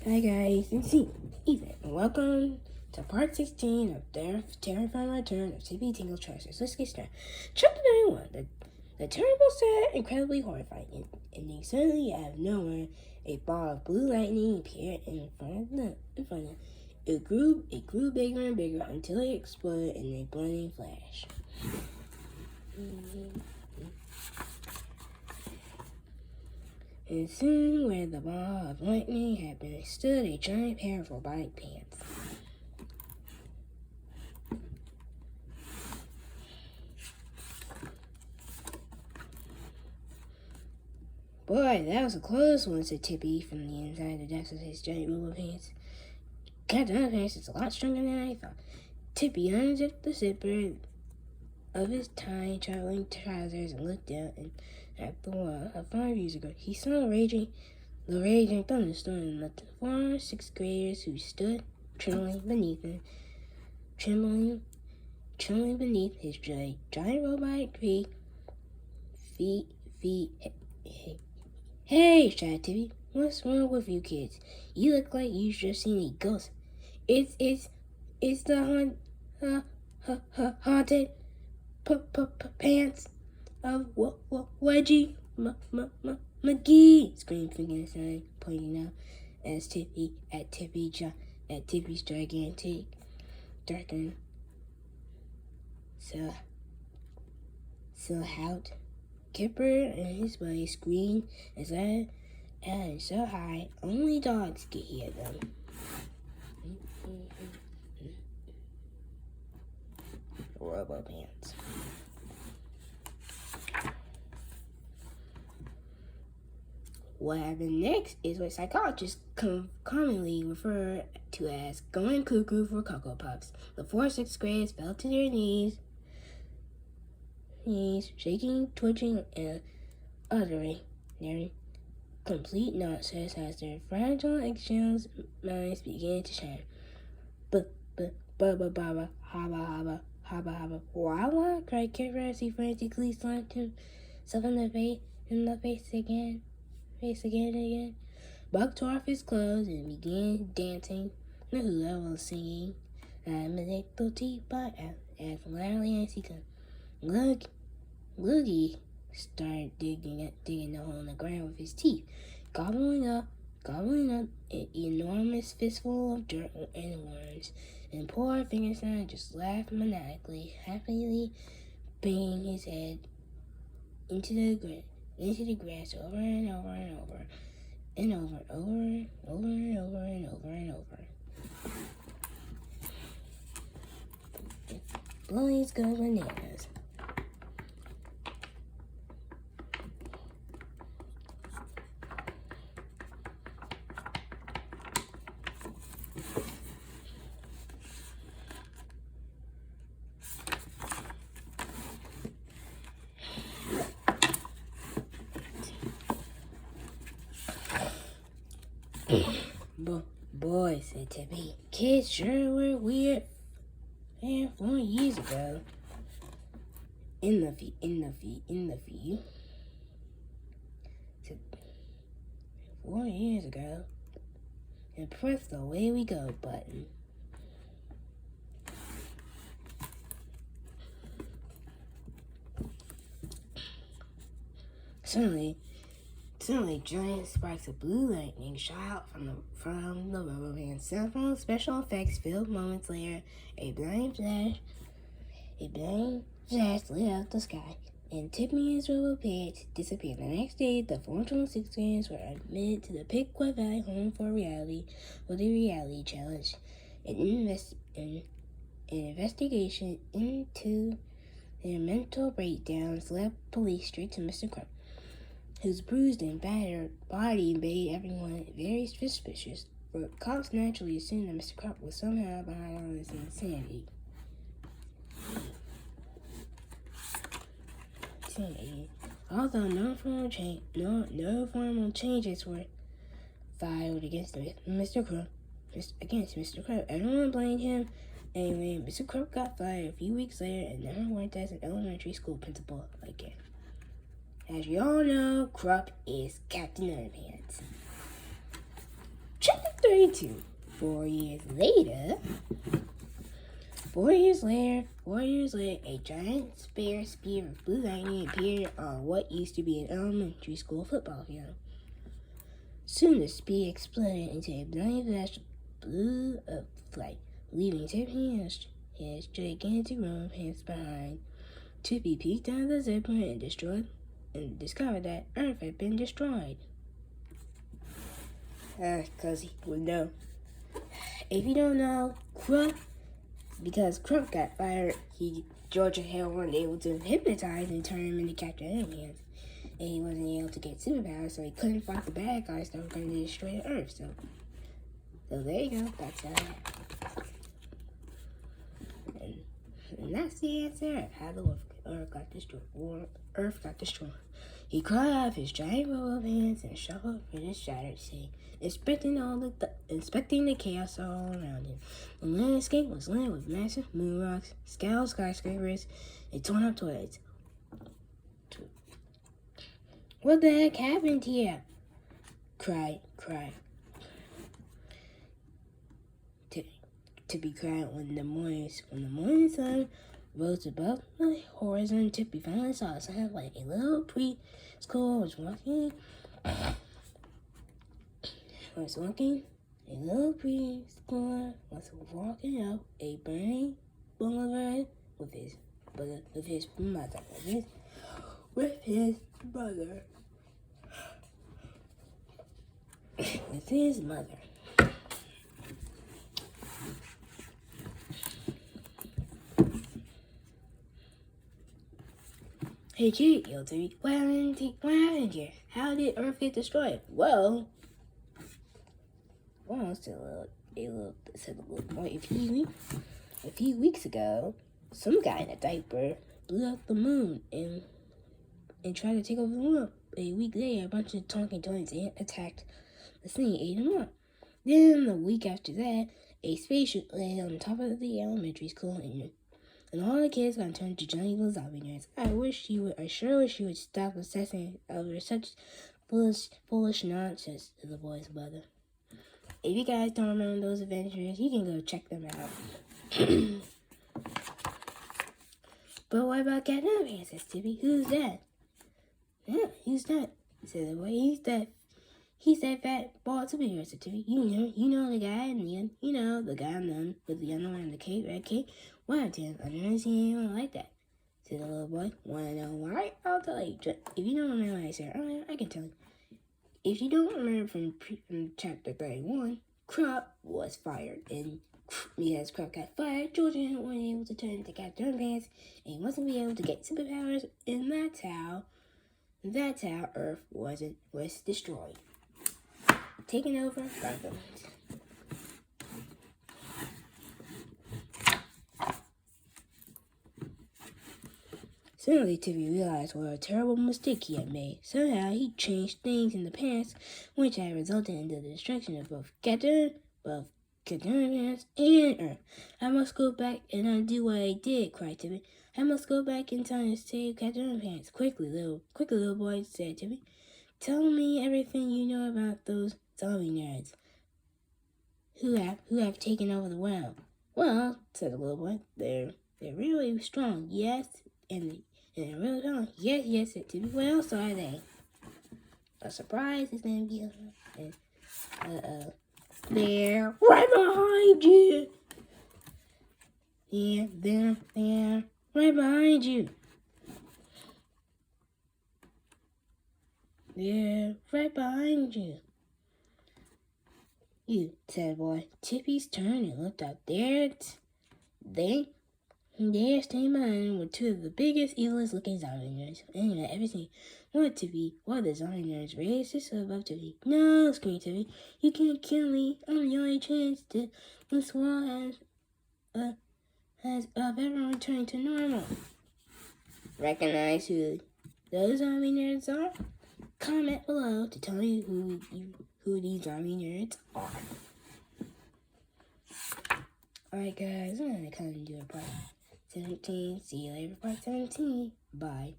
Hi guys, it's Ethan, and welcome to part 16 of their terrifying return of Tippy Tinkle Treasures. Let's get started. Chapter 91, the terrible, sad, incredibly horrifying ending. Suddenly, out of nowhere, a ball of blue lightning appeared in front of them. It grew bigger and bigger until it exploded in a blinding flash. And soon, where the ball of lightning had been, stood a giant pair of robotic pants. Boy, that was a close one, said Tippy from the inside the depths of his giant robot pants. Captain Underpants is a lot stronger than I thought. Tippy unzipped the zipper of his tiny traveling trousers and looked down at the wall. 5 years ago, he saw the raging thunderstorm and the 4 sixth graders who stood trembling beneath his giant robotic feet. Hey, shouted Tippy. What's wrong with you kids? You look like you just seen a ghost. It's the haunted pants of Wedgie McGee, screamed Frankenstein, pointing out at Tippy's gigantic darkened silhouette. Kipper and his buddy screamed as loud and so high only dogs could hear them. Robo-pants. What happened next is what psychologists commonly refer to as going cuckoo for Cocoa Puffs. The 4 sixth graders fell to their knees, shaking, twitching, and uttering their complete nonsense as their fragile eggshells minds began to shine. Baba, haba, wah, cried Kipper as he frantically slapped himself in the face again and again. Buck tore off his clothes and began dancing the hula while singing I'm a little teapot as loudly as he could. Loogie started digging a hole in the ground with his teeth, gobbling up an enormous fistful of dirt and worms. And poor Frankenstein just laughed maniacally, happily banging his head into the grass over and over and over and over and over. Bullies go bananas. Boy, said Tippy, kids sure were weird. 4 years ago, in the view. 4 years ago, and press the away we go button. Suddenly, giant sparks of blue lightning shot out from the rubber band. Several special effects filled moments later. A blind flash lit up the sky, and Tippy and his rubber pants disappeared. The next day, the 426 graders were admitted to the Pickwood Valley Home for the Reality Challenge. An investigation into their mental breakdowns led police straight to Mr. Crump, whose bruised and battered body made everyone very suspicious, but cops naturally assumed that Mr. Crump was somehow behind all this insanity. Although no formal changes were filed against Mr. Crump, everyone blamed him. Anyway, Mr. Crump got fired a few weeks later and never worked as an elementary school principal again. As you all know, Crump is Captain Underpants. Chapter 32. 4 years later, a giant spear of blue lightning appeared on what used to be an elementary school football field. Soon the spear exploded into a blinding flash of blue light, leaving Tippy and his gigantic rubber pants behind. Tippy peeked out of the zipper and discovered that Earth had been destroyed. Because he would know. If you don't know, because Crump got fired, Georgia Hale wasn't able to hypnotize and turn him into Captain Underpants. And he wasn't able to get superpowers, so he couldn't fight the bad guys that were going to destroy the Earth. So there you go. That's and that's the answer of how the Earth got destroyed. He crawled out of his giant roll of hands and shuffled through the shattered sea, inspecting the chaos all around him. The landscape was littered with massive moon rocks, scaled skyscrapers, and torn up toilets. What the heck happened here? Cried. Tippy cried when the morning sun rose above the horizon. Tippy finally saw a sign like a little preschool was walking. A little preschool was walking up a burning boulevard with his mother. Hey kid, yelled Tippy. What happened here? How did Earth get destroyed? Well, said a little boy. A few weeks ago, some guy in a diaper blew up the moon and tried to take over the world. A week later, a bunch of talking toys attacked the thing and ate him up. Then, the week after that, a spaceship landed on top of the elementary school and all the kids got turned to giant evil zombie nerds. I sure wish you would stop obsessing over such foolish nonsense, said the boy's mother. If you guys don't remember those adventures, you can go check them out. But what about Captain Underpants, says Tippy. Who's that? Yeah, who's that? Said the boy. He's that fat bald superhero, said Tippy. You know the guy the guy with the underwear and the red cape. Why, Tim? I've never seen anyone like that, said the little boy. Wanna know why? I'll tell you. If you don't remember what I said earlier, I can tell you. If you don't remember from chapter 31, Crop was fired, and because Crop got fired, Georgia wasn't able to turn into Captain Underpants, and he wasn't able to get superpowers, and that's how Earth was destroyed, taken over by villains. Suddenly, Tippy realized what a terrible mistake he had made. Somehow, he changed things in the past, which had resulted in the destruction of both Captain Underpants and Earth. I must go back and undo what I did, cried Tippy. I must go back in time to save Captain Underpants. Quickly, little boy, said Tippy. Tell me everything you know about those zombie nerds who have taken over the world. Well, said the little boy, they're really strong, yes, and they're really strong. Yes, said Tippy. What else are they? A surprise is gonna be they're right behind you. Yeah, they're right behind you. They're right behind you. You, said the boy. Tippy's turned and looked up. There standing behind were two of the biggest, evilest looking zombie nerds anyone had ever seen. What the zombie nerds raised his sword above Tippy. No, screamed Tippy. You can't kill me. I'm the only chance that this world has of ever returning to normal. Recognize who those zombie nerds are? Comment below to tell me who these zombie nerds are. Alright guys, I'm gonna come and do a part 17. See you later, part 17. Bye.